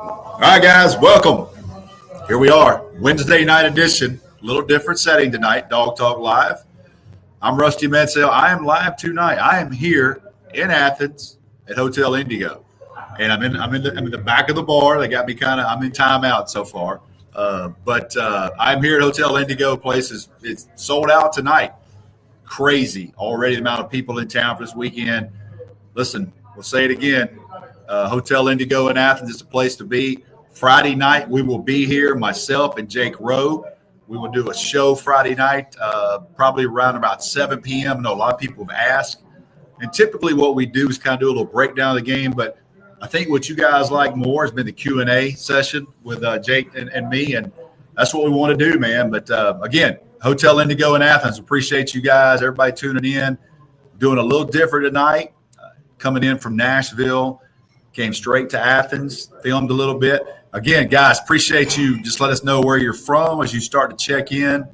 All right, guys, welcome. Here we are, Wednesday night edition. A little different setting tonight, Dawg Talk Live. I'm Rusty Mansell. I am live tonight. I am here in Athens at Hotel Indigo, and I'm in the back of the bar. They got me I'm in timeout so far, but I'm here at Hotel Indigo. It's sold out tonight. Crazy already, the amount of people in town for this weekend. Listen, we'll say it again. Hotel Indigo in Athens is the place to be. Friday night, we will be here, myself and Jake Rowe. We will do a show Friday night, probably around about 7 p.m. I know a lot of people have asked. And typically what we do is kind of do a little breakdown of the game. But I think what you guys like more has been the Q&A session with Jake and me. And that's what we want to do, man. But, again, Hotel Indigo in Athens. Appreciate you guys, everybody tuning in. Doing a little different tonight. Coming in from Nashville. Came straight to Athens, filmed a little bit. Again, guys, appreciate you. Just let us know where you're from as you start to check in.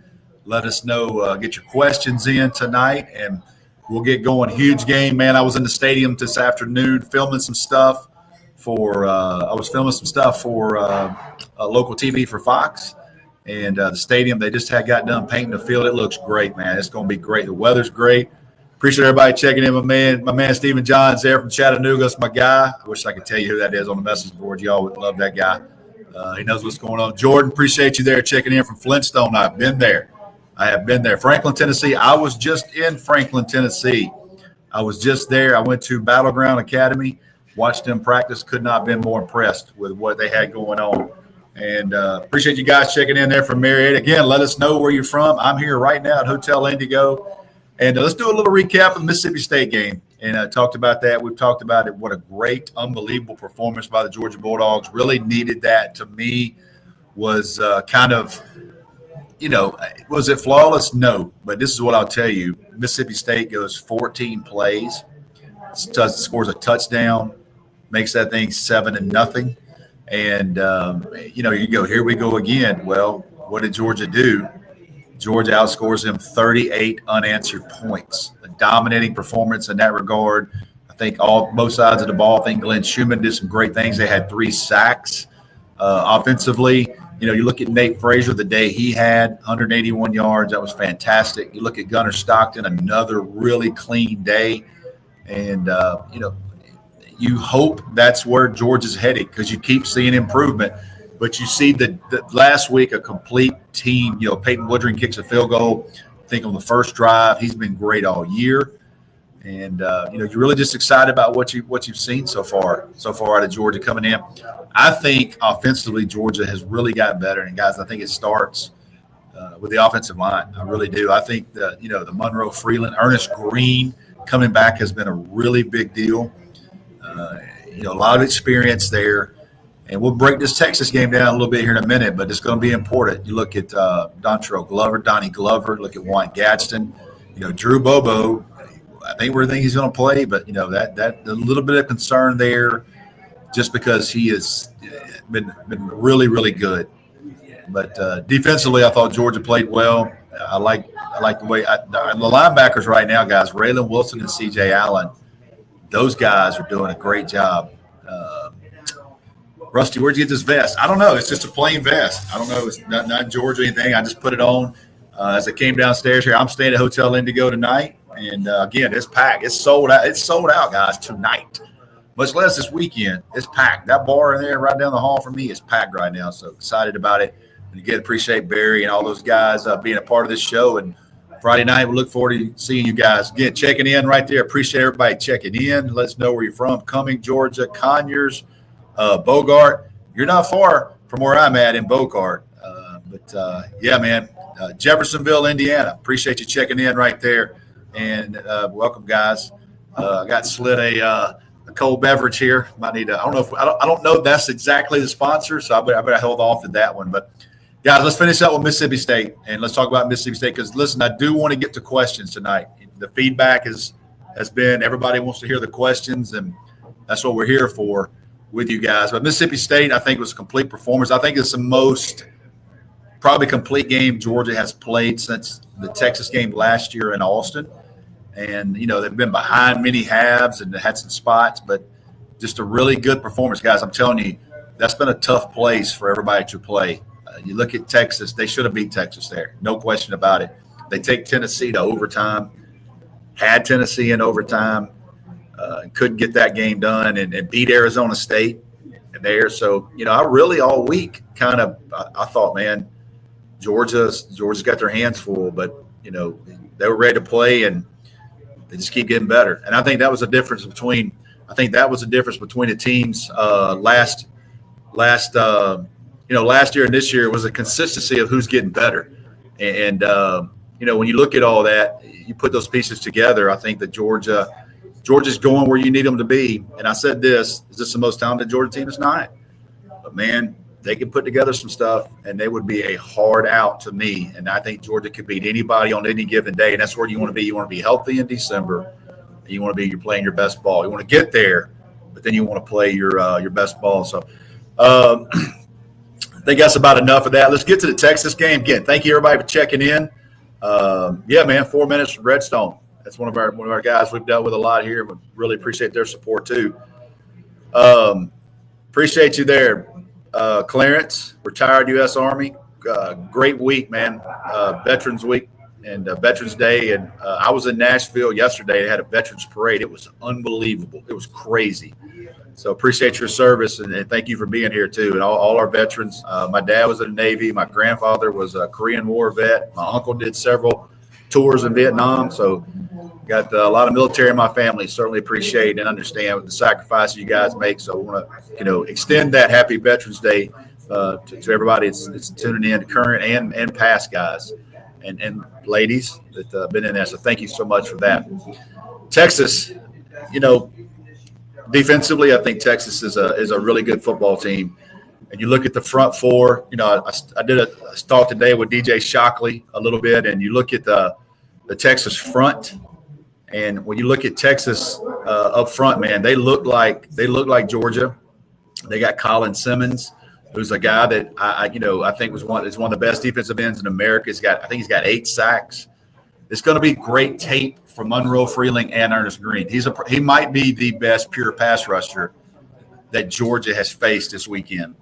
Let us know, get your questions in tonight, and we'll get going. Huge game, man. I was in the stadium this afternoon filming some stuff for local TV for Fox. And the stadium, they just got done painting the field. It looks great, man. It's going to be great. The weather's great. Appreciate everybody checking in. My man Stephen John's there from Chattanooga. That's my guy. I wish I could tell you who that is on the message board. Y'all would love that guy. He knows what's going on. Jordan, appreciate you there checking in from Flintstone. I've been there. I have been there. Franklin, Tennessee. I was just in Franklin, Tennessee. I was just there. I went to Battleground Academy, watched them practice. Could not have been more impressed with what they had going on. And appreciate you guys checking in there from Marietta. Again, let us know where you're from. I'm here right now at Hotel Indigo. And let's do a little recap of the Mississippi State game. And I talked about that. We've talked about it. What a great, unbelievable performance by the Georgia Bulldogs. Really needed that. To me, was was it flawless? No. But this is what I'll tell you. Mississippi State goes 14 plays, scores a touchdown, makes that thing 7-0. And, you go, here we go again. Well, what did Georgia do? Georgia outscores them 38 unanswered points. A dominating performance in that regard. I think both sides of the ball. I think Glenn Schumann did some great things. They had 3 sacks offensively. You look at Nate Frazier, the day he had, 181 yards. That was fantastic. You look at Gunnar Stockton, another really clean day. And, you hope that's where Georgia's headed because you keep seeing improvement. But you see the last week a complete team. Peyton Woodring kicks a field goal. I think on the first drive, he's been great all year, and you're really just excited about what you've seen so far out of Georgia coming in. I think offensively Georgia has really gotten better, and guys, I think it starts with the offensive line. I really do. I think the Monroe Freeland, Ernest Green coming back has been a really big deal. A lot of experience there. And we'll break this Texas game down a little bit here in a minute, but it's going to be important. You look at Donnie Glover, look at Juan Gadsden, Drew Bobo. I think we think he's going to play, but that a little bit of concern there, just because he has been really, really good. But defensively, I thought Georgia played well. I like the way the linebackers right now, guys. Raylan Wilson and C.J. Allen. Those guys are doing a great job. Rusty, where'd you get this vest? I don't know. It's just a plain vest. I don't know. It's not Georgia or anything. I just put it on as I came downstairs here. I'm staying at Hotel Indigo tonight. And, again, it's packed. It's sold out. It's sold out, guys, tonight. Much less this weekend. It's packed. That bar in there right down the hall from me is packed right now. So excited about it. And, again, appreciate Barry and all those guys being a part of this show. And Friday night, we look forward to seeing you guys. Again, checking in right there. Appreciate everybody checking in. Let us know where you're from. Cumming, Georgia, Conyers. Bogart, you're not far from where I'm at in Bogart. Jeffersonville, Indiana. Appreciate you checking in right there. And welcome, guys. I got slid a cold beverage here. Might need to, I don't know if that's exactly the sponsor, so I better hold off to that one. But, guys, let's finish up with Mississippi State, and let's talk about Mississippi State because, listen, I do want to get to questions tonight. The feedback has been everybody wants to hear the questions, and that's what we're here for. With you guys. But Mississippi State, I think, was a complete performance. I think it's the most probably complete game Georgia has played since the Texas game last year in Austin. And, they've been behind many halves and had some spots. But just a really good performance, guys. I'm telling you, that's been a tough place for everybody to play. You look at Texas; they should have beat Texas there, no question about it. They take Tennessee to overtime, had Tennessee in overtime, couldn't get that game done, and beat Arizona State there. So, I really all week kind of I thought, man, Georgia's got their hands full, but, they were ready to play, and they just keep getting better. And I think that was the difference between the teams last year and this year was a consistency of who's getting better. And, when you look at all that, you put those pieces together, I think that Georgia's going where you need them to be. And I said this, is this the most talented Georgia team? It's not. But, man, they can put together some stuff, and they would be a hard out to me. And I think Georgia could beat anybody on any given day, and that's where you want to be. You want to be healthy in December, and you want to be playing your best ball. You want to get there, but then you want to play your best ball. So I think that's about enough of that. Let's get to the Texas game. Again, thank you, everybody, for checking in. 4 minutes from Redstone. That's one of our guys we've dealt with a lot here. We really appreciate their support too. Appreciate you there, Clarence, retired U.S. Army. Great week, man. Veterans Week and Veterans Day, and I was in Nashville yesterday. They had a Veterans Parade. It was unbelievable. It was crazy. So appreciate your service, and thank you for being here too. And all our veterans. My dad was in the Navy. My grandfather was a Korean War vet. My uncle did several tours in Vietnam. So got a lot of military in my family. Certainly appreciate and understand the sacrifices you guys make. So I want to, extend that happy Veterans Day to everybody that's tuning in, current and past guys and ladies that have been in there. So thank you so much for that. Texas, defensively, I think Texas is a really good football team. And you look at the front four, I did a talk today with DJ Shockley a little bit, and you look at the Texas front, and when you look at Texas up front, man, they look like Georgia. They got Colin Simmons, who's a guy that I think is one of the best defensive ends in America. I think he's got 8 sacks. It's going to be great tape for Monroe Freeling and Ernest Green. He might be the best pure pass rusher that Georgia has faced this weekend.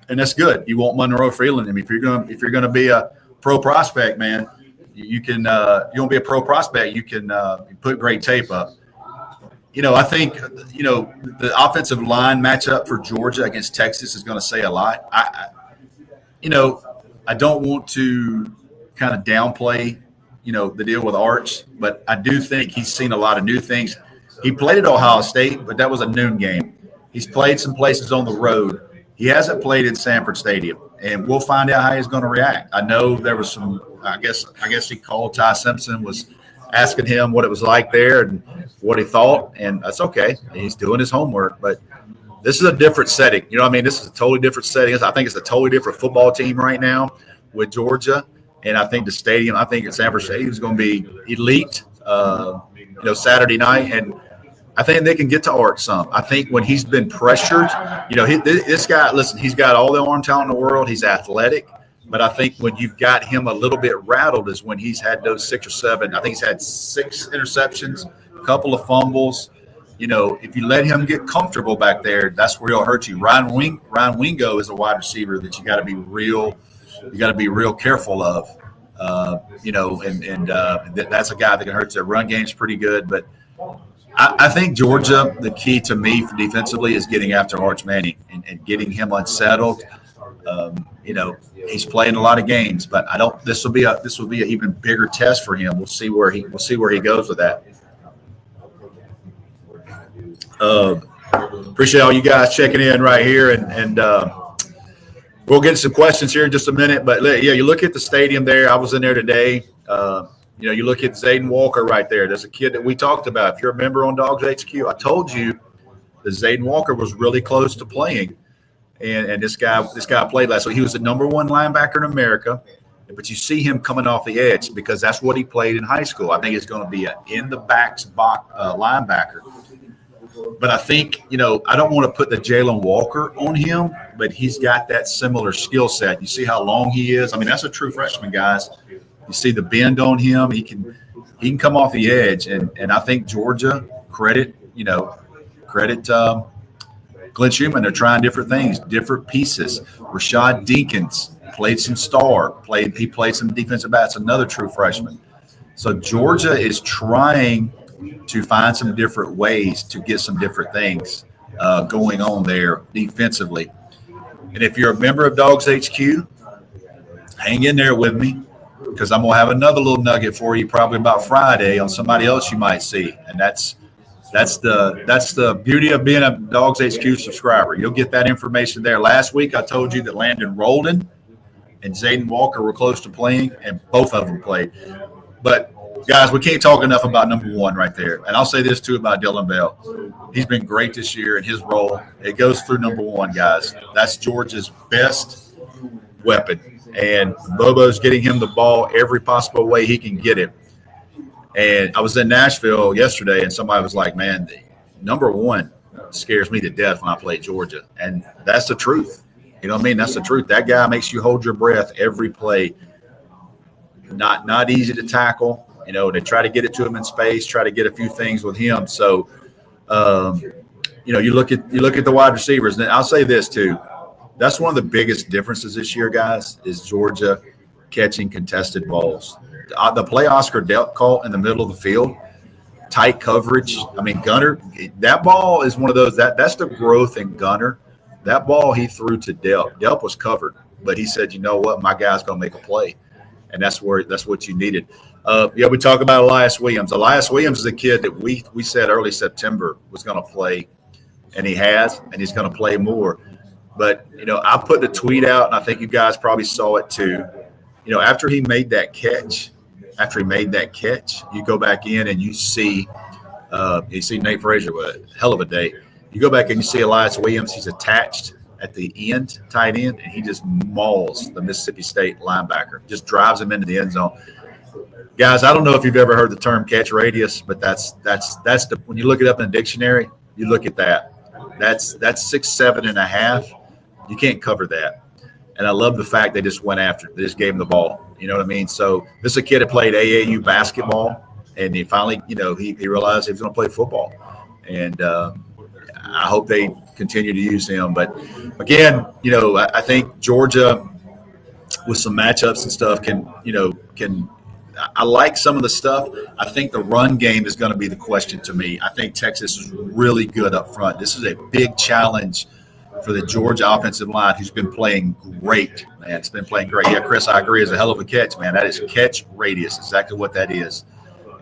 And that's good. You want Monroe Freeland. I mean, if you're going to be a pro prospect, man, you can. You want to be a pro prospect, you can put great tape up. I think the offensive line matchup for Georgia against Texas is going to say a lot. I don't want to kind of downplay the deal with Arch, but I do think he's seen a lot of new things. He played at Ohio State, but that was a noon game. He's played some places on the road. He hasn't played in Sanford Stadium, and we'll find out how he's going to react. I know there was some – I guess he called Ty Simpson, was asking him what it was like there and what he thought, and that's okay. He's doing his homework, but this is a different setting. This is a totally different setting. I think it's a totally different football team right now with Georgia, and I think the stadium – I think Sanford Stadium is going to be elite, Saturday night, and – I think they can get to Arch some. I think when he's been pressured, this guy, listen, he's got all the arm talent in the world. He's athletic. But I think when you've got him a little bit rattled is when he's had those 6 or 7. I think he's had 6 interceptions, a couple of fumbles. If you let him get comfortable back there, that's where he'll hurt you. Ryan Wingo is a wide receiver that you got to be real careful of. That's a guy that can hurt. Their run game's pretty good, but I think Georgia, the key to me for defensively is getting after Arch Manning and getting him unsettled. He's playing a lot of games, but this will be an even bigger test for him. We'll see where he goes with that. Appreciate all you guys checking in right here, and we'll get some questions here in just a minute. But yeah, you look at the stadium there. I was in there today. You look at Zayden Walker right there. There's a kid that we talked about. If you're a member on DawgsHQ, I told you that Zayden Walker was really close to playing. And this guy played last week. He was the number 1 linebacker in America. But you see him coming off the edge because that's what he played in high school. I think it's going to be an in-the-backs linebacker. But I think, I don't want to put the Jalen Walker on him, but he's got that similar skill set. You see how long he is? I mean, that's a true freshman, guys. You see the bend on him. He can come off the edge, and I think Georgia, credit, Glenn Schumann. They're trying different things, different pieces. Rashad Deakins played some star. He played some defensive backs. Another true freshman. So Georgia is trying to find some different ways to get some different things going on there defensively. And if you're a member of DawgsHQ, hang in there with me, because I'm going to have another little nugget for you probably about Friday on somebody else you might see. And that's the beauty of being a DawgsHQ subscriber. You'll get that information there. Last week I told you that Landon Rolden and Zayden Walker were close to playing, and both of them played. But, guys, we can't talk enough about number one right there. And I'll say this, too, about Dylan Bell. He's been great this year in his role. It goes through number one, guys. That's Georgia's best weapon. And Bobo's getting him the ball every possible way he can get it. And I was in Nashville yesterday, and somebody was like, man, number one scares me to death when I play Georgia. And that's the truth. You know what I mean? That's the truth. That guy makes you hold your breath every play. Not easy to tackle. You know, they try to get it to him in space, try to get a few things with him. So, you know, you look at the wide receivers. And I'll say this, too. That's one of the biggest differences this year, guys, is Georgia catching contested balls. The play Oscar Delp caught in the middle of the field, tight coverage. I mean, Gunner, that ball is one of those. That's the growth in Gunner. That ball he threw to Delp. Delp was covered, but he said, you know what, my guy's going to make a play. And that's what you needed. Yeah, we talk about Elias Williams. Elias Williams is a kid that we said early September was going to play, and he has, and he's going to play more. But, you know, I put the tweet out, and I think you guys probably saw it too. You know, after he made that catch, you go back in and you see Nate Frazier with a hell of a day. You go back and you see Elias Williams. He's attached at the end, tight end, and he just mauls the Mississippi State linebacker, just drives him into the end zone. Guys, I don't know if you've ever heard the term catch radius, but that's the when you look it up in the dictionary, you look at that. That's 6'7" and a half. You can't cover that. And I love the fact they just went after it. They just gave him the ball. You know what I mean? So this is a kid that played AAU basketball, and he finally, you know, he realized he was going to play football. And I hope they continue to use him. But, again, you know, I think Georgia with some matchups and stuff can I like some of the stuff. I think the run game is going to be the question to me. I think Texas is really good up front. This is a big challenge for the Georgia offensive line, who's been playing great, man. It's been playing great. Yeah, Chris, I agree. It's a hell of a catch, man. That is catch radius, exactly what that is.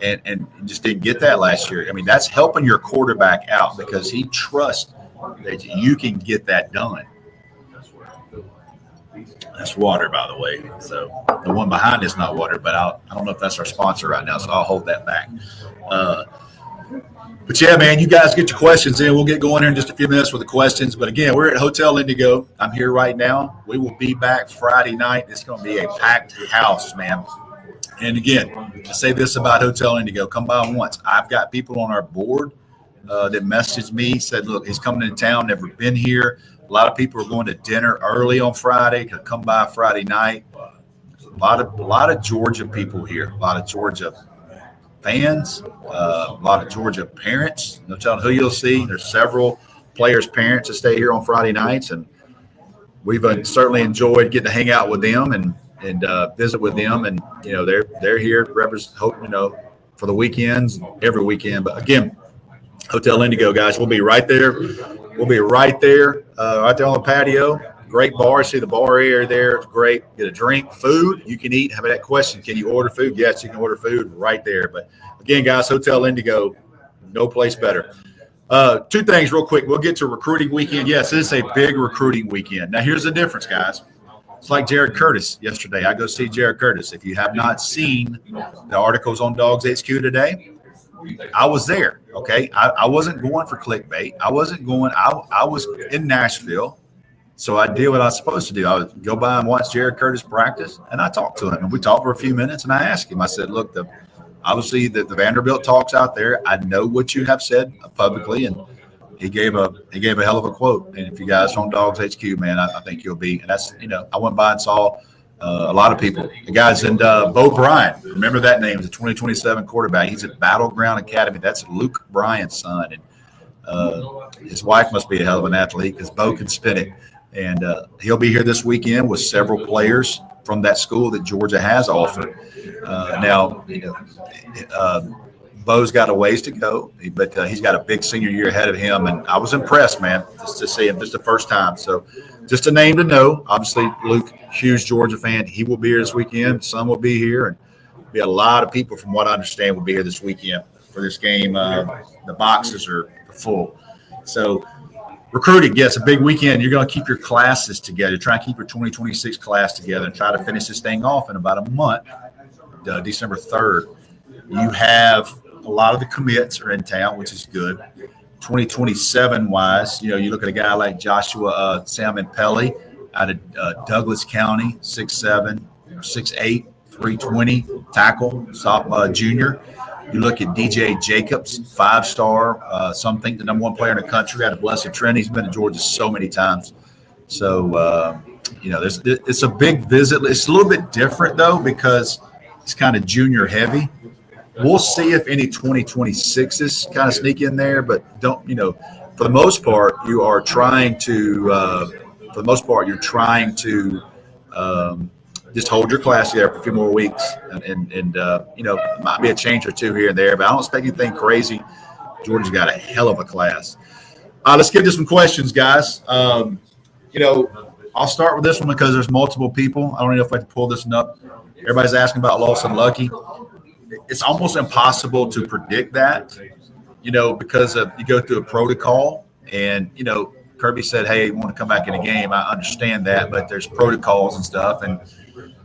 And just didn't get that last year. I mean, that's helping your quarterback out because he trusts that you can get that done. That's water, by the way. So the one behind is not water, but I don't know if that's our sponsor right now, so I'll hold that back. But, yeah, man, you guys get your questions in. We'll get going here in just a few minutes with the questions. But, again, we're at Hotel Indigo. I'm here right now. We will be back Friday night. It's going to be a packed house, man. And, again, I say this about Hotel Indigo. Come by once. I've got people on our board that messaged me, said, look, he's coming into town, never been here. A lot of people are going to dinner early on Friday. Can come by Friday night. A lot of Georgia people here. A lot of Georgia fans. A lot of Georgia parents. No telling who you'll see. There's several players' parents that stay here on Friday nights, and we've certainly enjoyed getting to hang out with them and visit with them. And you know they're here to represent, for the weekends, every weekend. But again, Hotel Indigo, guys, we'll be right there. We'll be right there on the patio. Great bar. See the bar area there. It's great. Get a drink, food. You can eat. Have that question. Can you order food? Yes, you can order food right there. But, again, guys, Hotel Indigo, no place better. Two things real quick. We'll get to recruiting weekend. Yes, it's a big recruiting weekend. Now, here's the difference, guys. It's like Jared Curtis yesterday. I go see Jared Curtis. If you have not seen the articles on DawgsHQ today, I was there, okay? I wasn't going for clickbait. I wasn't going – I was in Nashville, so I did what I was supposed to do. I would go by and watch Jared Curtis practice, and I talked to him. And we talked for a few minutes, and I asked him. I said, look, obviously the Vanderbilt talk's out there. I know what you have said publicly, and he gave a hell of a quote. And if you guys are on DawgsHQ, man, I think you'll be – and that's – I went by and saw – a lot of people. The guys in Bo Bryant, remember that name, the 2027 quarterback. He's at Battleground Academy. That's Luke Bryant's son. And His wife must be a hell of an athlete because Bo can spin it. And he'll be here this weekend with several players from that school that Georgia has offered. Now, Bo's got a ways to go, but he's got a big senior year ahead of him. And I was impressed, man, just to see him just the first time. So just a name to know. Obviously, Luke, huge Georgia fan. He will be here this weekend. Son will be here. And be a lot of people, from what I understand, will be here this weekend for this game. The boxes are full. So recruiting, yes, a big weekend. You're going to keep your classes together. Try and keep your 2026 class together and try to finish this thing off in about a month, December 3rd. You have a lot of the commits are in town, which is good. 2027-wise, you look at a guy like Joshua Salmon-Pelly out of Douglas County, 6'7", 6'8", 320 tackle, junior. You look at DJ Jacobs, 5-star. Some think the number one player in the country out of Blessed Trinity. He's been to Georgia so many times. So, it's a big visit. It's a little bit different, though, because it's kind of junior heavy. We'll see if any 2026s kind of sneak in there, but for the most part, you're trying to just hold your class there for a few more weeks, and it might be a change or two here and there, but I don't expect anything crazy. Georgia's got a hell of a class. Let's get to some questions, guys. I'll start with this one because there's multiple people. I don't know if I can pull this one up. Everybody's asking about Lawson Lucky. It's almost impossible to predict that, because you go through a protocol, and Kirby said, "Hey, you want to come back in the game?" I understand that, but there's protocols and stuff, and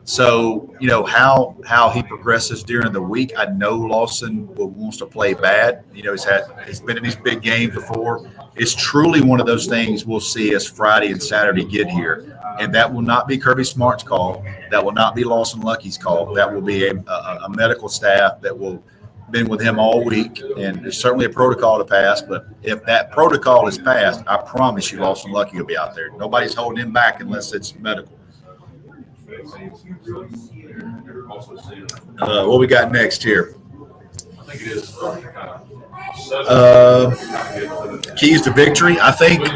so how he progresses during the week. I know Lawson wants to play bad. He's been in these big games before. It's truly one of those things we'll see as Friday and Saturday get here. And that will not be Kirby Smart's call. That will not be Lawson Lucky's call. That will be a medical staff that will been with him all week. And there's certainly a protocol to pass. But if that protocol is passed, I promise you Lawson Lucky will be out there. Nobody's holding him back unless it's medical. What we got next here? Keys to victory. I think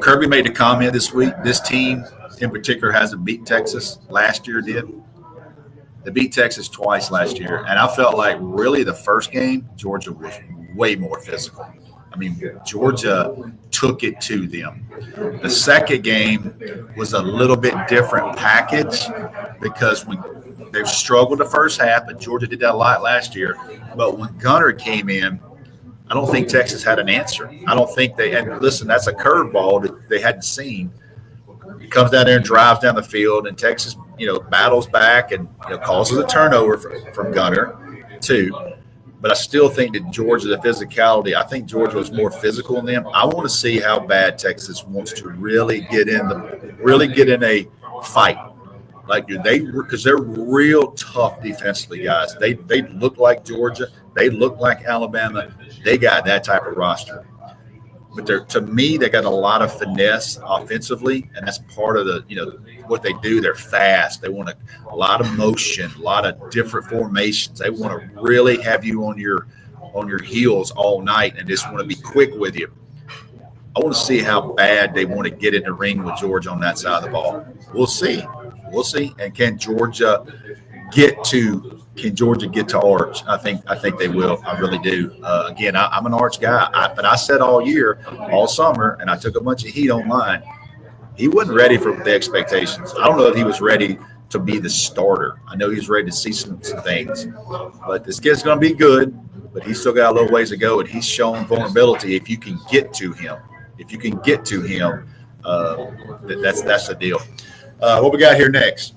Kirby made a comment this week. This team in particular hasn't beat Texas. Last year did. They beat Texas twice last year. And I felt like really the first game, Georgia was way more physical. I mean, Georgia took it to them. The second game was a little bit different package because they've struggled the first half, but Georgia did that a lot last year. But when Gunner came in, I don't think Texas had an answer. I don't think and listen, that's a curveball that they hadn't seen. He comes down there and drives down the field, and Texas, battles back and causes a turnover from Gunner too. But I still think that Georgia, the physicality, I think Georgia was more physical than them. I want to see how bad Texas wants to really get in a fight. Because they're real tough defensively, guys. They look like Georgia. They look like Alabama. They got that type of roster. But to me, they got a lot of finesse offensively, and that's part of what they do. They're fast. They want a lot of motion, a lot of different formations. They want to really have you on your heels all night and just want to be quick with you. I want to see how bad they want to get in the ring with Georgia on that side of the ball. We'll see. And can Georgia get to Arch? I think they will. I really do. Again, I'm an Arch guy, but I said all year, all summer, and I took a bunch of heat online. He wasn't ready for the expectations. I don't know if he was ready to be the starter. I know he's ready to see some things, but this kid's going to be good. But he's still got a little ways to go, and he's shown vulnerability. If you can get to him, that's the deal. What we got here next?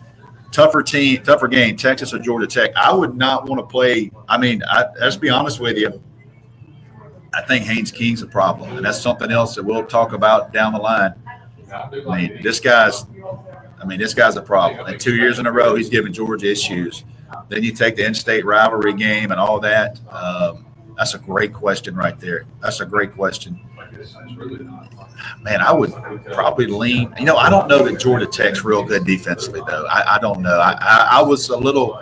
Tougher game, Texas or Georgia Tech. I would not want to play. I mean, let's be honest with you. I think Haynes King's a problem, and that's something else that we'll talk about down the line. I mean, this guy's a problem. And 2 years in a row, he's giving Georgia issues. Then you take the in-state rivalry game and all that. That's a great question right there. That's a great question. Man, I would probably lean. I don't know that Georgia Tech's real good defensively, though. I don't know. I was a little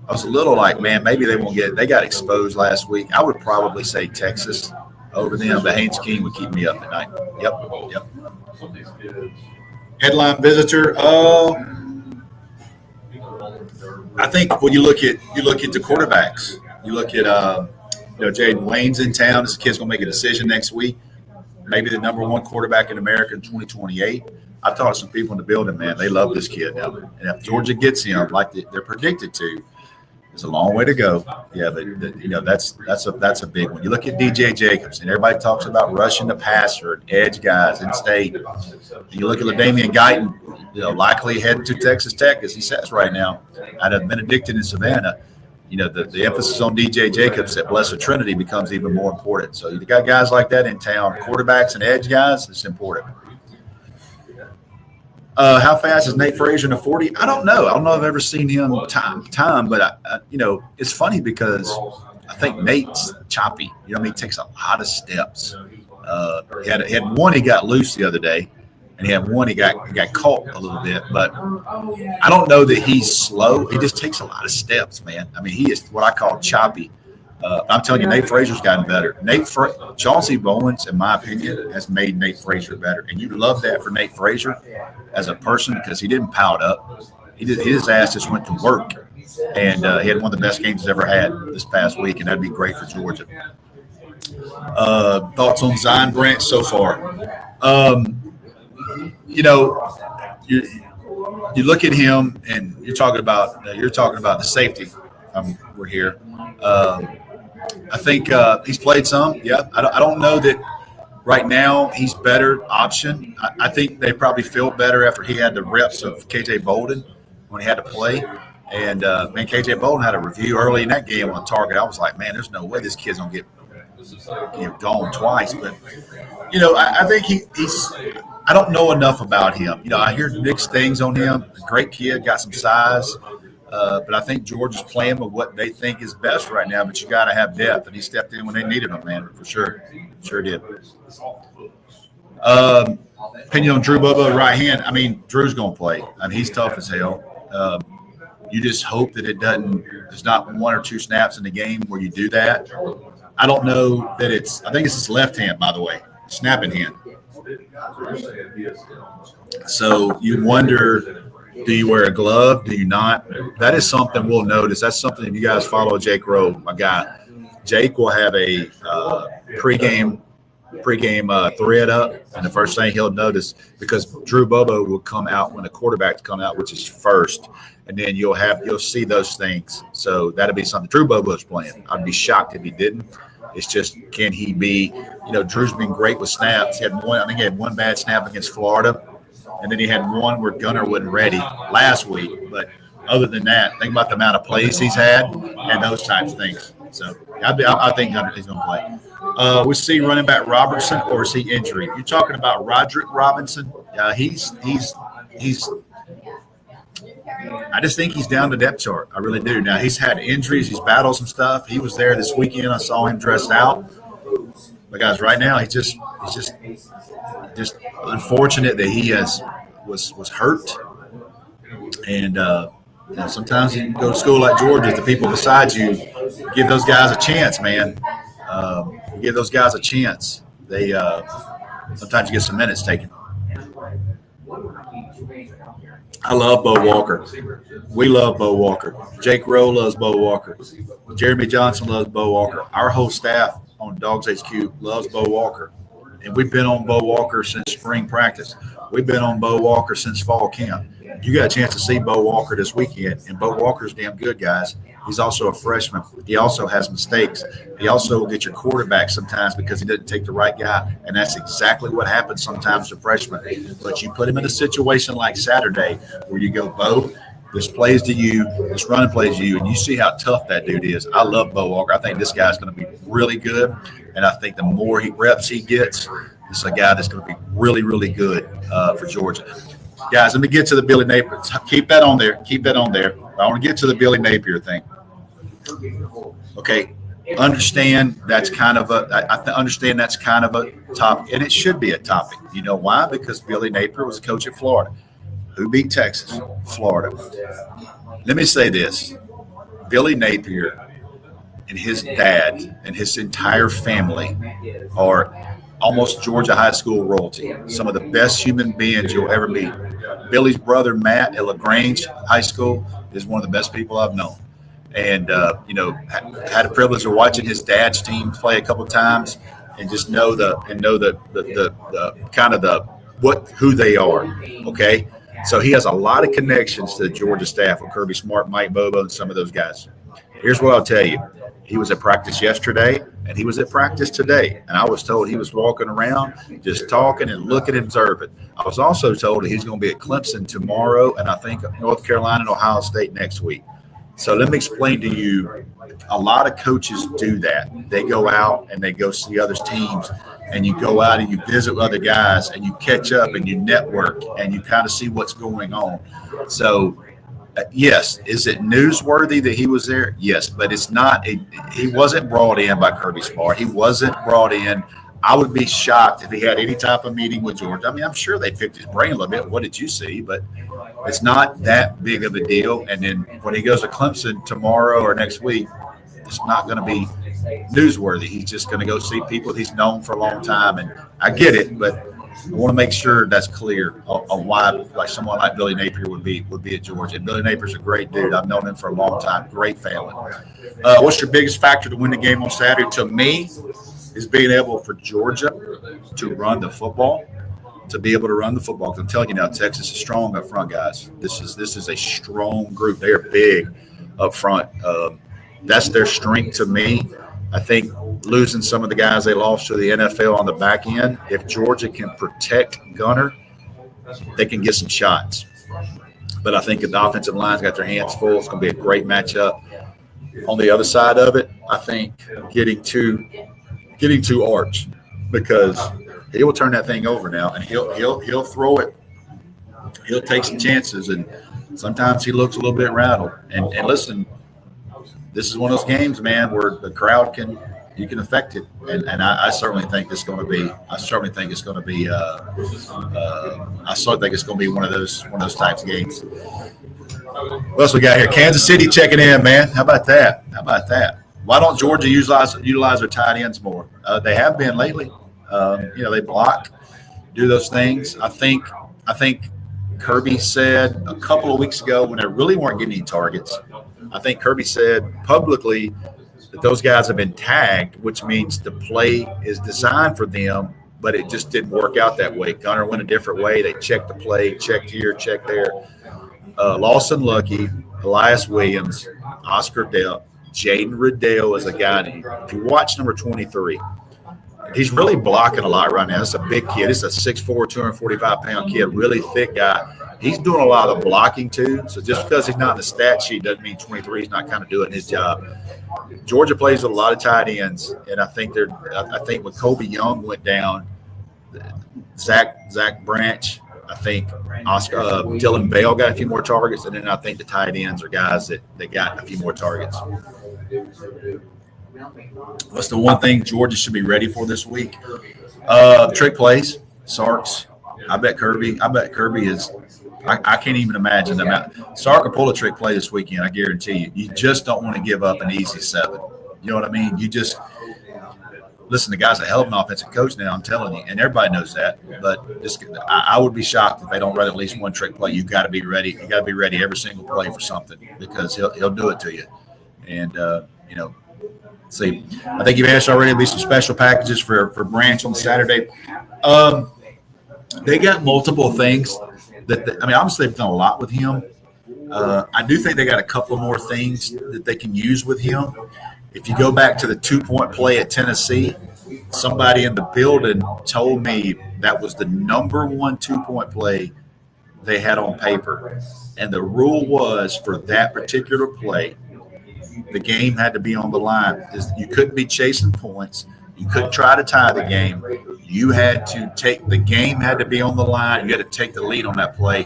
I was a little like, man, maybe they won't get. They got exposed last week. I would probably say Texas over them, but Haynes King would keep me up at night. Yep. Headline visitor. I think when you look at the quarterbacks, you look at Jaden Wayne's in town. This kid's gonna make a decision next week. Maybe the number one quarterback in America in 2028. I've talked to some people in the building, man. They love this kid now. And if Georgia gets him like they're predicted to, there's a long way to go. Yeah, but that's a big one. You look at DJ Jacobs, and everybody talks about rushing the passer, edge guys in state. And you look at LaDainian Guyton, likely heading to Texas Tech, as he says right now, out of Benedictine and Savannah. The emphasis on DJ Jacobs at Blessed Trinity becomes even more important. So you got guys like that in town, quarterbacks and edge guys. It's important. How fast is Nate Frazier in a 40? I don't know. I don't know if I've ever seen him time, but it's funny because I think Nate's choppy. He takes a lot of steps. He had one he got loose the other day, and he had one he got caught a little bit. But I don't know that he's slow. He just takes a lot of steps, man. I mean, he is what I call choppy. I'm telling you, Nate Frazier's gotten better. Chauncey Bowens, in my opinion, has made Nate Frazier better. And you love that for Nate Frazier as a person because he didn't pout up. His ass just went to work. And he had one of the best games he's ever had this past week, and that'd be great for Georgia. Thoughts on Zion Branch so far? You look at him, and you're talking about the safety. We're here. I think he's played some. Yeah, I don't know that right now he's better option. I think they probably feel better after he had the reps of KJ Bolden when he had to play. And KJ Bolden had a review early in that game on target. I was like, man, there's no way this kid's gonna get gone twice. But I think he's. I don't know enough about him. I hear mixed things on him. A great kid, got some size. But I think Georgia's playing with what they think is best right now. But you got to have depth, and he stepped in when they needed him, man, for sure. Sure did. Opinion on Drew Bobo, right hand. I mean, Drew's going to play. I mean, he's tough as hell. You just hope that there's not one or two snaps in the game where you do that. I don't know that I think it's his left hand, by the way, snapping hand. So you wonder, do you wear a glove? Do you not? That is something we'll notice. That's something if you guys follow Jake Rowe, my guy. Jake will have a pregame thread up, and the first thing he'll notice, because Drew Bobo will come out when the quarterback come out, which is first, and then you'll see those things. So that'll be something. Drew Bobo's playing. I'd be shocked if he didn't. It's just, can he be? Drew's been great with snaps. I think he had one bad snap against Florida. And then he had one where Gunner wasn't ready last week. But other than that, think about the amount of plays he's had and those types of things. So I think Gunner is going to play. We see running back Robertson, or is he injury? You're talking about Roderick Robinson. He's. I just think he's down the depth chart. I really do. Now, he's had injuries. He's battled some stuff. He was there this weekend. I saw him dressed out. But guys, right now he's just unfortunate that he was hurt. And sometimes you go to school like Georgia, the people beside you give those guys a chance, man. You give those guys a chance. They sometimes you get some minutes taken. I love Bo Walker. We love Bo Walker. Jake Rowe loves Bo Walker. Jeremy Johnson loves Bo Walker. Our whole staff on DawgsHQ loves Bo Walker. And we've been on Bo Walker since spring practice. We've been on Bo Walker since fall camp. You got a chance to see Bo Walker this weekend, and Bo Walker's damn good, guys. He's also a freshman. He also has mistakes. He also will get your quarterback sometimes because he didn't take the right guy, and that's exactly what happens sometimes to freshmen. But you put him in a situation like Saturday where you go, Bo, this plays to you, this running plays to you, and you see how tough that dude is. I love Bo Walker. I think this guy's going to be really good, and I think the more reps he gets, this is a guy that's going to be really, really good for Georgia. Guys, let me get to the Billy Napier. Keep that on there. I want to get to the Billy Napier thing. Okay, understand that's kind of a topic, and it should be a topic. You know why? Because Billy Napier was a coach at Florida. Who beat Texas? Florida. Let me say this. Billy Napier and his dad and his entire family are almost Georgia high school royalty. Some of the best human beings you'll ever meet. Billy's brother, Matt, at LaGrange High School is one of the best people I've known. And, had the privilege of watching his dad's team play a couple of times and just know the kind of who they are. Okay. So he has a lot of connections to the Georgia staff with Kirby Smart, Mike Bobo, and some of those guys. Here's what I'll tell you. He was at practice yesterday, and he was at practice today. And I was told he was walking around just talking and looking and observing. I was also told that he's going to be at Clemson tomorrow, and I think North Carolina and Ohio State next week. So let me explain to you, a lot of coaches do that. They go out and they go see other teams, and you go out and you visit with other guys, and you catch up and you network, and you kind of see what's going on. So yes, is it newsworthy that he was there? Yes, but it's not. He wasn't brought in by Kirby Smart. He wasn't brought in. I would be shocked if he had any type of meeting with Georgia. I mean, I'm sure they picked his brain a little bit. What did you see? But it's not that big of a deal. And then when he goes to Clemson tomorrow or next week, it's not going to be newsworthy. He's just going to go see people he's known for a long time. And I get it, but I want to make sure that's clear on why, like someone like Billy Napier would be at Georgia. And Billy Napier's a great dude. I've known him for a long time. Great family. What's your biggest factor to win the game on Saturday? To me, is being able for Georgia to run the football, to be able to run the football. Because I'm telling you now, Texas is strong up front, guys. This is a strong group. They are big up front. That's their strength to me. I think losing some of the guys they lost to the NFL on the back end, if Georgia can protect Gunner, they can get some shots. But I think if the offensive line's got their hands full, it's going to be a great matchup. On the other side of it, I think getting to Arch, because he will turn that thing over now, and he'll throw it. He'll take some chances, and sometimes he looks a little bit rattled. And listen, this is one of those games, man, where the crowd can affect it, and I certainly think it's going to be. I certainly think it's going to be one of those types of games. What else we got here? Kansas City checking in, man. How about that? Why don't Georgia utilize their tight ends more? They have been lately. They block, do those things. I think Kirby said a couple of weeks ago when they really weren't getting any targets, I think Kirby said publicly that those guys have been tagged, which means the play is designed for them, but it just didn't work out that way. Gunner went a different way. They checked the play, checked here, checked there. Lawson Lucky, Elias Williams, Oscar Dell, Jaden Riddell is a guy. If you watch number 23, he's really blocking a lot right now. It's a big kid. It's a 6'4", 245-pound kid, really thick guy. He's doing a lot of blocking too. So just because he's not in the stat sheet doesn't mean 23 is not kind of doing his job. Georgia plays with a lot of tight ends, and I think when Kobe Young went down, Zach Branch, I think Dylan Bale got a few more targets, and then I think the tight ends are guys that got a few more targets. What's the one thing Georgia should be ready for this week? Trick plays, Sarks. I bet Kirby is. I can't even imagine them. Sark will pull a trick play this weekend. I guarantee you. You just don't want to give up an easy 7. You know what I mean? You just listen. The guy's a hell of an offensive coach now. I'm telling you, and everybody knows that. But I would be shocked if they don't run at least one trick play. You've got to be ready. You got to be ready every single play for something, because he'll do it to you. And see, I think you've asked already. There'll be some special packages for Branch on Saturday. They got multiple things obviously they've done a lot with him. I do think they got a couple more things that they can use with him. If you go back to the 2-point play at Tennessee, somebody in the building told me that was the number one 2-point play they had on paper. And the rule was, for that particular play, the game had to be on the line. You couldn't be chasing points. You couldn't try to tie the game. You had to the game had to be on the line. You had to take the lead on that play.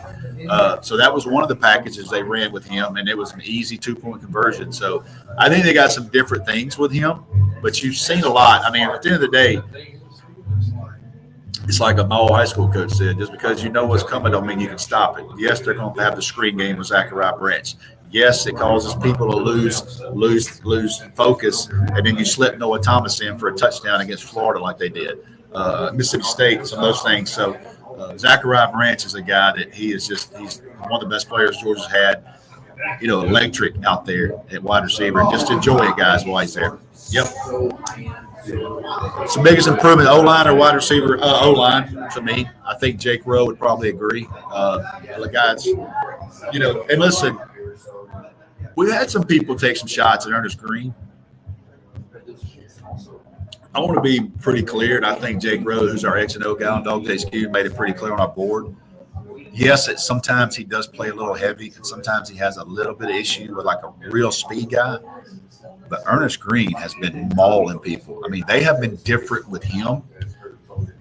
So that was one of the packages they ran with him, and it was an easy 2-point conversion. So I think they got some different things with him, but you've seen a lot. I mean, at the end of the day, it's like my old high school coach said, just because you know what's coming don't mean you can stop it. Yes, they're going to have the screen game with Zachariah Branch. Yes, it causes people to lose focus, and then you slip Noah Thomas in for a touchdown against Florida like they did. Mississippi State, some of those things. So Zachariah Branch is a guy that he's one of the best players Georgia's had. Electric out there at wide receiver. Just enjoy it, guys, while he's there. Yep. So biggest improvement, O-line or wide receiver? O-line to me. I think Jake Rowe would probably agree. The guys, and listen, we've had some people take some shots at Ernest Green. I want to be pretty clear, and I think Jake Rowe, who's our X and O guy on DawgsHQ, made it pretty clear on our board. Yes, sometimes he does play a little heavy, and sometimes he has a little bit of issue with like a real speed guy. But Ernest Green has been mauling people. I mean, they have been different with him.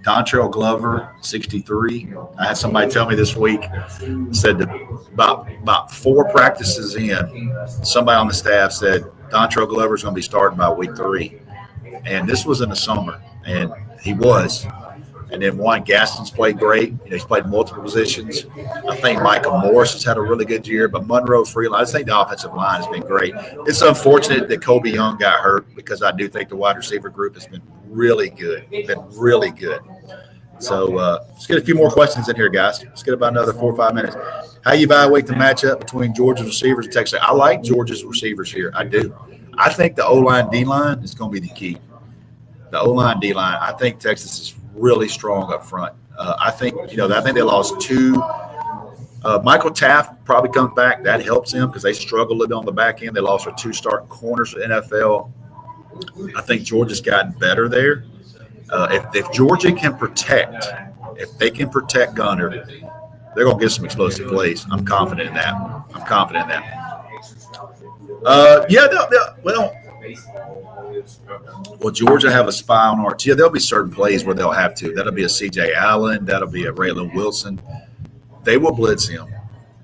Dontrell Glover, 63. I had somebody tell me this week, said that about 4 practices in, somebody on the staff said Dontrell Glover's going to be starting by week 3. And this was in the summer, and he was. And then Juan Gaston's played great. He's played multiple positions. I think Michael Morris has had a really good year, but Monroe Freeland, I just think the offensive line has been great. It's unfortunate that Kobe Young got hurt because I do think the wide receiver group has been really good. So let's get a few more questions in here, guys. Let's get about another 4 or 5 minutes. How you evaluate the matchup between Georgia's receivers and Texas? I like Georgia's receivers here. I do. I think the O-line, D-line is going to be the key. The O-line, D-line, I think Texas is really strong up front. I think they lost 2. Michael Taft probably comes back. That helps him because they struggled a little bit on the back end. They lost their 2 starting corners for the NFL. I think Georgia's gotten better there. If Georgia can protect, if they can protect Gunner, they're going to get some explosive plays. I'm confident in that. Will Georgia have a spy on Arch? Yeah, there'll be certain plays where they'll have to. That'll be a C.J. Allen. That'll be a Raylan Wilson. They will blitz him.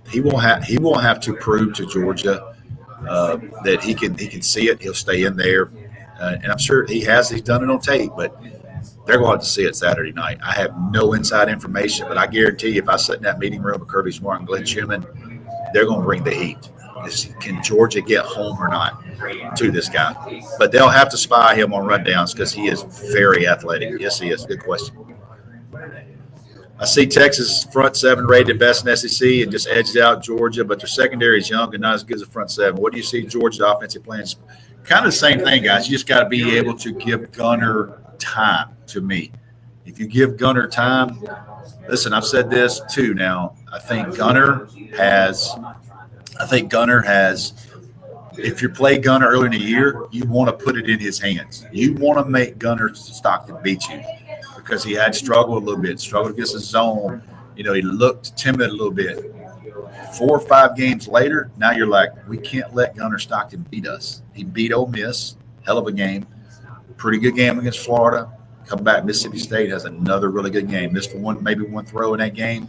He won't have to prove to Georgia that he can see it. He'll stay in there, and I'm sure he has. He's done it on tape, but they're going to have to see it Saturday night. I have no inside information, but I guarantee you, if I sit in that meeting room with Kirby Smart and Glenn Schumann, they're going to bring the heat. Can Georgia get home or not to this guy? But they'll have to spy him on rundowns because he is very athletic. Yes, he is. Good question. I see Texas front 7 rated best in SEC and just edged out Georgia, but their secondary is young and not as good as the front 7. What do you see Georgia's offensive plans? Kind of the same thing, guys. You just got to be able to give Gunner time to me. If you give Gunner time, listen, I've said this too now. I think Gunner has – if you play Gunner early in the year, you want to put it in his hands. You want to make Gunner Stockton beat you because he had struggled against the zone. He looked timid a little bit. 4 or 5 games later, now you're like, we can't let Gunner Stockton beat us. He beat Ole Miss, hell of a game. Pretty good game against Florida. Come back, Mississippi State has another really good game. Missed maybe one throw in that game.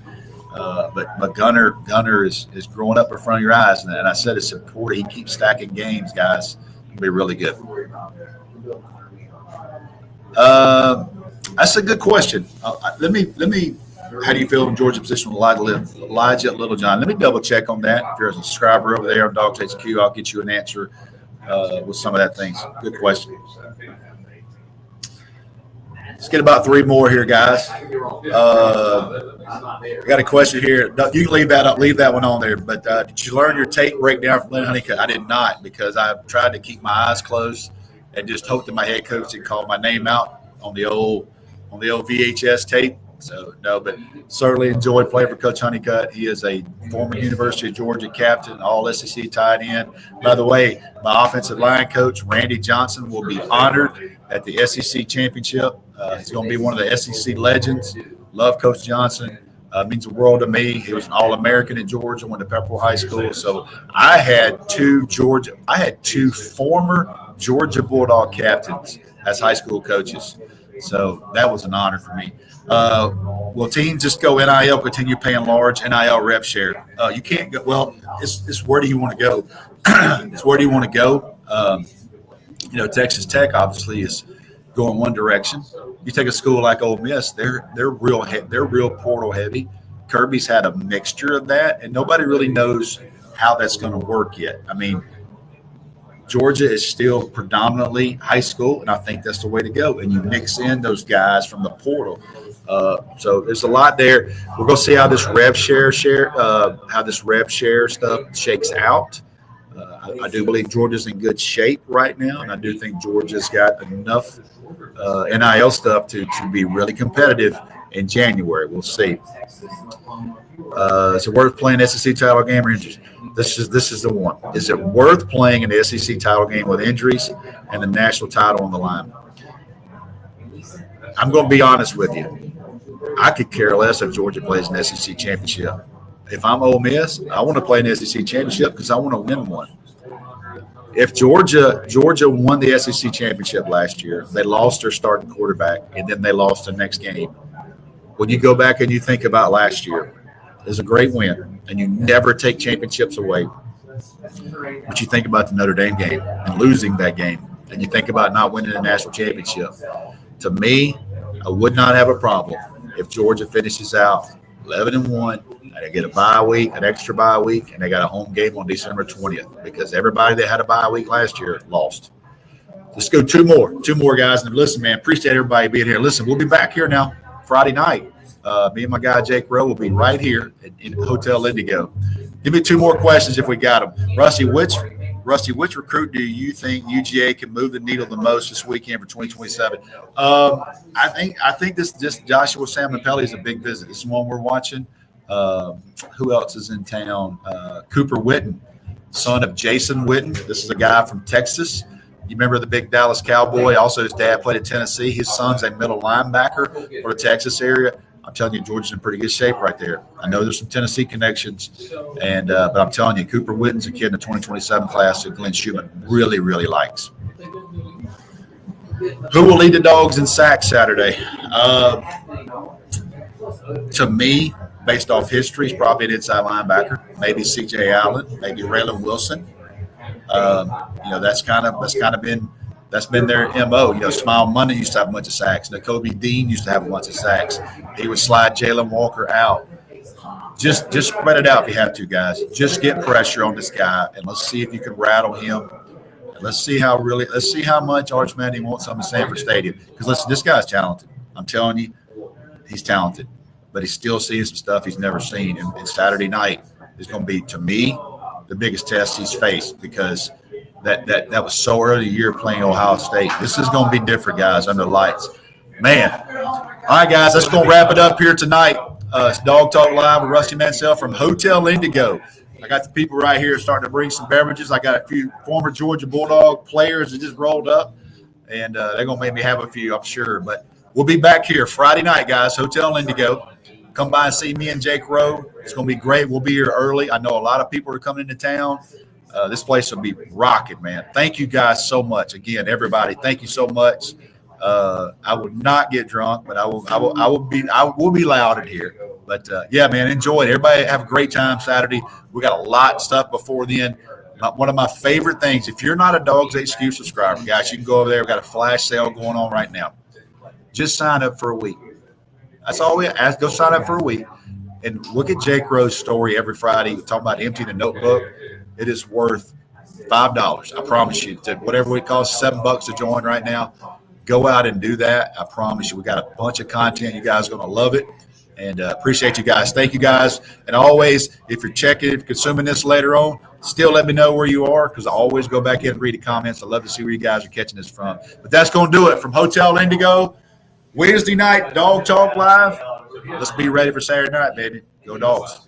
But Gunner is growing up in front of your eyes, and I said it's important. He keeps stacking games, guys. It'll be really good. That's a good question. Let me. How do you feel in Georgia's position with Elijah Littlejohn? Let me double check on that. If you're a subscriber over there on DawgsHQ, I'll get you an answer with some of that things. Good question. Let's get about 3 more here, guys. I got a question here. You can leave that one on there. But did you learn your tape breakdown from Lynn Honeycutt? I did not, because I tried to keep my eyes closed and just hope that my head coach didn't call my name out on the old VHS tape. So no, but certainly enjoyed playing for Coach Honeycutt. He is a former University of Georgia captain, all SEC tight end. By the way, my offensive line coach, Randy Johnson, will be honored at the SEC championship. He's going to be one of the SEC legends. Love Coach Johnson. Means the world to me. He was an All-American in Georgia, went to Pepperell High School. So I had two former Georgia Bulldog captains as high school coaches. So that was an honor for me. Will teams just go NIL, continue paying large NIL rev share? You can't go. Well, it's where do you want to go? It's where do you want to go? Texas Tech obviously is going one direction. You take a school like Ole Miss, they're real portal heavy. Kirby's had a mixture of that, and nobody really knows how that's going to work yet. I mean, Georgia is still predominantly high school, and I think that's the way to go. And you mix in those guys from the portal. So there's a lot there. We're going to see how this rev share stuff shakes out. I do believe Georgia's in good shape right now, and I do think Georgia's got enough NIL stuff to be really competitive in January. We'll see. Is it worth playing SEC title game or injuries? This is the one. Is it worth playing an SEC title game with injuries and the national title on the line? I'm going to be honest with you. I could care less if Georgia plays an SEC championship. If I'm Ole Miss, I want to play an SEC championship because I want to win one. If Georgia won the SEC championship last year, they lost their starting quarterback, and then they lost the next game. When you go back and you think about last year, it was a great win, and you never take championships away. But you think about the Notre Dame game and losing that game, and you think about not winning a national championship. To me, I would not have a problem if Georgia finishes out 11-1, and they get a bye week, an extra bye week, and they got a home game on December 20th because everybody that had a bye week last year lost. Let's go two more guys. And listen, man, appreciate everybody being here. Listen, we'll be back here now Friday night. Me and my guy Jake Rowe will be right here in Hotel Indigo. Give me two more questions if we got them. Rusty, which recruit do you think UGA can move the needle the most this weekend for 2027? I think this Joshua Salmonpelli is a big visit. This is one we're watching. Who else is in town? Cooper Witten, son of Jason Witten. This is a guy from Texas. You remember the big Dallas Cowboy? Also, his dad played at Tennessee. His son's a middle linebacker for the Texas area. I'm telling you, Georgia's in pretty good shape right there. I know there's some Tennessee connections, but I'm telling you, Cooper Witten's a kid in the 2027 class that Glenn Schumann really, really likes. Who will lead the Dogs in sacks Saturday? To me, based off history, he's probably an inside linebacker. Maybe C.J. Allen, maybe Raylan Wilson. That's been their MO. Smile Monday used to have a bunch of sacks. Nakobe Dean used to have a bunch of sacks. He would slide Jalen Walker out. Just spread it out if you have to, guys. Just get pressure on this guy, and let's see if you can rattle him. Let's see how much Arch Manning wants on the Sanford Stadium. Because listen, this guy's talented. I'm telling you, he's talented. But he's still seeing some stuff he's never seen. And Saturday night is going to be, to me, the biggest test he's faced because that was so early in the year playing Ohio State. This is going to be different, guys, under the lights. Man. All right, guys, let's go wrap it up here tonight. It's Dawg Talk Live with Rusty Mansell from Hotel Indigo. I got the people right here starting to bring some beverages. I got a few former Georgia Bulldog players that just rolled up, and they're going to make me have a few, I'm sure. But we'll be back here Friday night, guys, Hotel Indigo. Come by and see me and Jake Rowe. It's going to be great. We'll be here early. I know a lot of people are coming into town. This place will be rocking, man. Thank you guys so much. Again, everybody, thank you so much. I will not get drunk, but I will be loud in here. But yeah, man, enjoy it. Everybody have a great time Saturday. We got a lot of stuff before then. One of my favorite things, if you're not a DawgsHQ subscriber, guys, you can go over there. We've got a flash sale going on right now. Just sign up for a week. That's all we ask. Go sign up for a week and look at Jake Rowe's story every Friday. We're talking about emptying a notebook. It is worth $5. I promise you. To whatever it costs, $7 to join right now. Go out and do that. I promise you. We got a bunch of content. You guys are going to love it. And appreciate you guys. Thank you guys. And always, if you're consuming this later on, still let me know where you are because I always go back in and read the comments. I love to see where you guys are catching this from. But that's going to do it from Hotel Indigo. Wednesday night, Dawg Talk Live. Let's be ready for Saturday night, baby. Go Dogs.